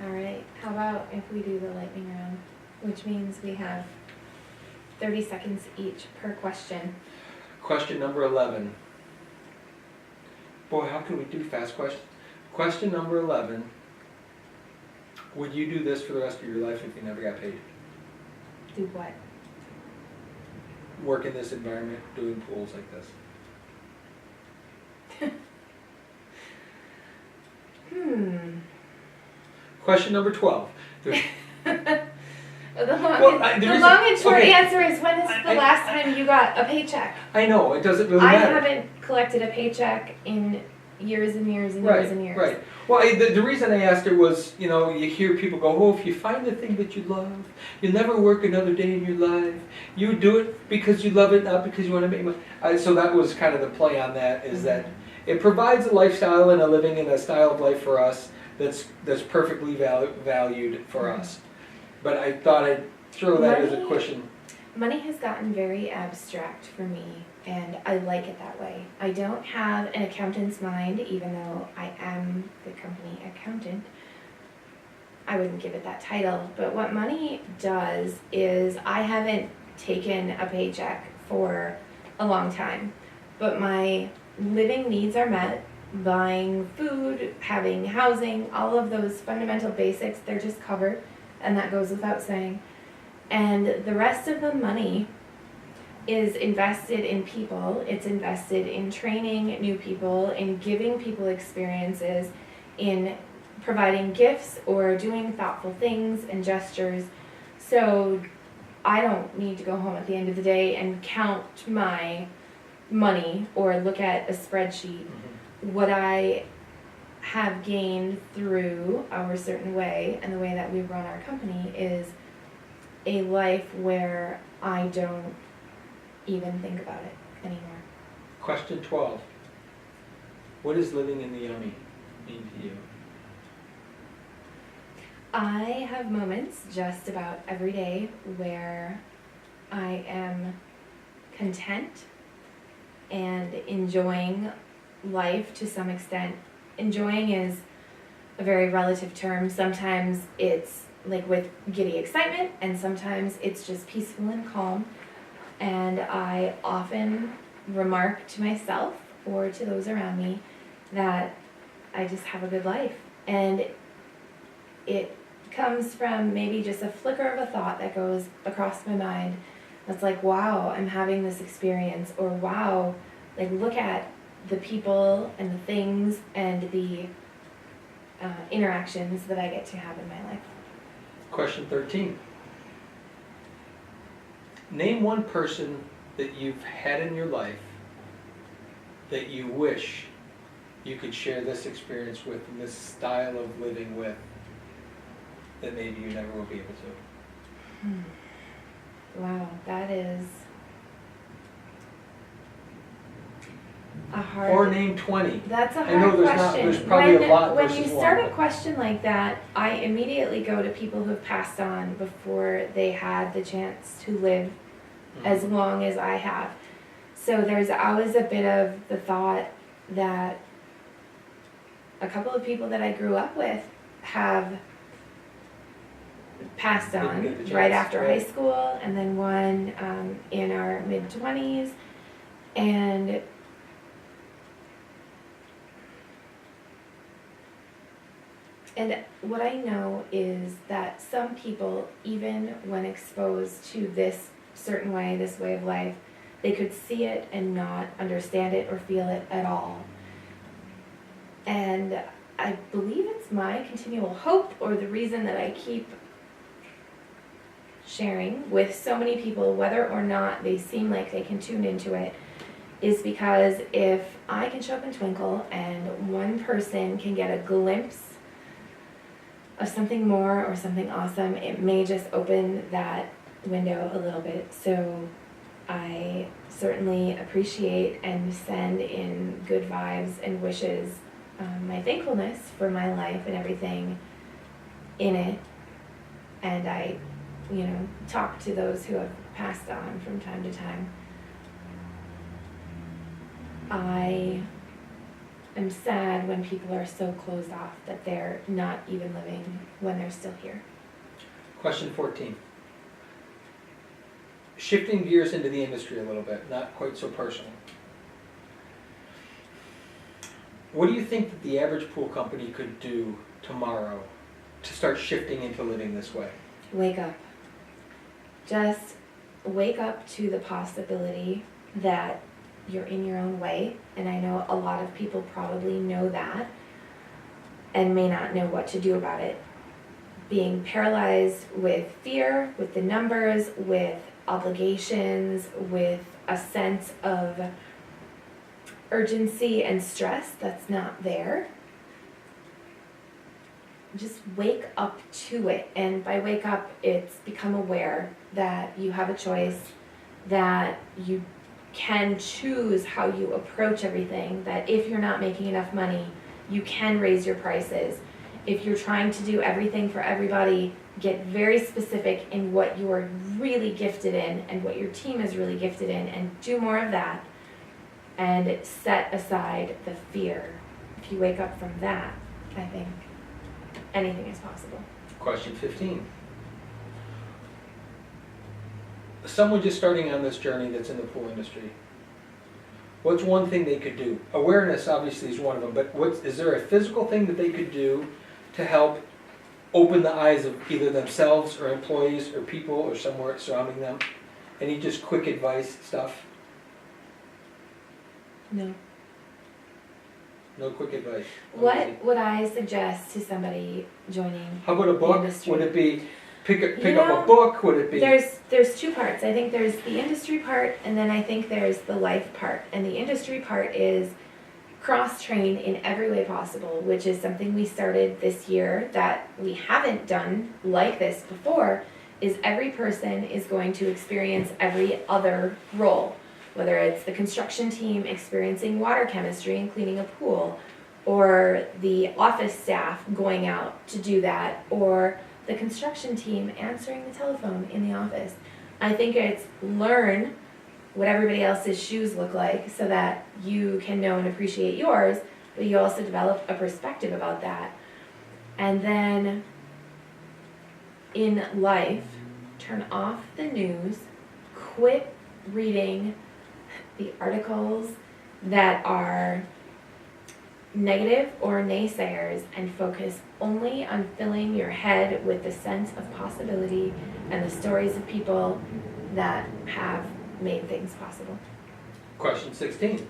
All right, how about if we do the lightning round, which means we have 30 seconds each per question. Question number 11. Boy, how can we do fast questions? Question number 11. Would you do this for the rest of your life if you never got paid? Do what? Work in this environment, doing pools like this. Question number 12. The long, Well, long and short answer is, when is the last time you got a paycheck? I know, it doesn't really I matter. haven't collected a paycheck in years and years and years and years. Right. Well, the reason I asked it was, you know, you hear people go, oh, if you find the thing that you love, you'll never work another day in your life. You do it because you love it, not because you want to make money. So that was kind of the play on that, is that it provides a lifestyle and a living and a style of life for us that's perfectly valued for us. But I thought I'd throw that as a question. Money has gotten very abstract for me, and I like it that way. I don't have an accountant's mind, even though I am the company accountant. I wouldn't give it that title. But what money does is, I haven't taken a paycheck for a long time, but my living needs are met. Buying food, having housing, all of those fundamental basics, they're just covered, and that goes without saying. And the rest of the money is invested in people. It's invested in training new people, in giving people experiences, in providing gifts or doing thoughtful things and gestures. So I don't need to go home at the end of the day and count my money or look at a spreadsheet. What I have gained through our certain way and the way that we run our company is a life where I don't even think about it anymore. Question 12. What does living in the yummy mean to you? I have moments just about every day where I am content and enjoying life to some extent. Enjoying is a very relative term. Sometimes it's like with giddy excitement, and sometimes it's just peaceful and calm. And I often remark to myself or to those around me that I just have a good life. And it comes from maybe just a flicker of a thought that goes across my mind that's like, wow, I'm having this experience, or wow, like, look at the people and the things and the interactions that I get to have in my life. Question 13. Name one person that you've had in your life that you wish you could share this experience with and this style of living with, that maybe you never will be able to. Wow, that is a hard... Or name 20. That's a hard I know question. there's probably a lot when versus you one. start a question like that, I immediately go to people who have passed on before they had the chance to live as long as I have. So there's always a bit of the thought that a couple of people that I grew up with have passed on right after high school, and then one in our mid-20s. And what I know is that some people, even when exposed to this certain way, this way of life, they could see it and not understand it or feel it at all. And I believe it's my continual hope, or the reason that I keep sharing with so many people, whether or not they seem like they can tune into it, is because if I can show up and twinkle and one person can get a glimpse of something more or something awesome, it may just open that window a little bit. So I certainly appreciate and send in good vibes and wishes, my thankfulness for my life and everything in it. And I, talk to those who have passed on from time to time. I am sad when people are so closed off that they're not even living when they're still here. Question 14. Shifting gears into the industry a little bit, not quite so personal. What do you think that the average pool company could do tomorrow to start shifting into living this way? Wake up. Just wake up to the possibility that you're in your own way. And I know a lot of people probably know that and may not know what to do about it. Being paralyzed with fear, with the numbers, with obligations, with a sense of urgency and stress that's not there. Just wake up to it. And by wake up, it's become aware that you have a choice, that you can choose how you approach everything, that if you're not making enough money, you can raise your prices. If you're trying to do everything for everybody, get very specific in what you are really gifted in and what your team is really gifted in, and do more of that, and set aside the fear. If you wake up from that, I think anything is possible. Question 15. Someone just starting on this journey that's in the pool industry, what's one thing they could do? Awareness obviously is one of them, but is there a physical thing that they could do to help open the eyes of either themselves or employees or people or somewhere surrounding them? Any just quick advice stuff? No. No quick advice. What would I suggest to somebody joining? How about a the book? industry? Would it be pick You up know, a book? Would it be? There's two parts. I think there's the industry part, and then I think there's the life part. And the industry part is cross-train in every way possible, which is something we started this year that we haven't done like this before, is every person is going to experience every other role, whether it's the construction team experiencing water chemistry and cleaning a pool, or the office staff going out to do that, or the construction team answering the telephone in the office. I think it's learn what everybody else's shoes look like so that you can know and appreciate yours, but you also develop a perspective about that. And then in life, turn off the news, quit reading the articles that are negative or naysayers, and focus only on filling your head with the sense of possibility and the stories of people that have made things possible. Question 16.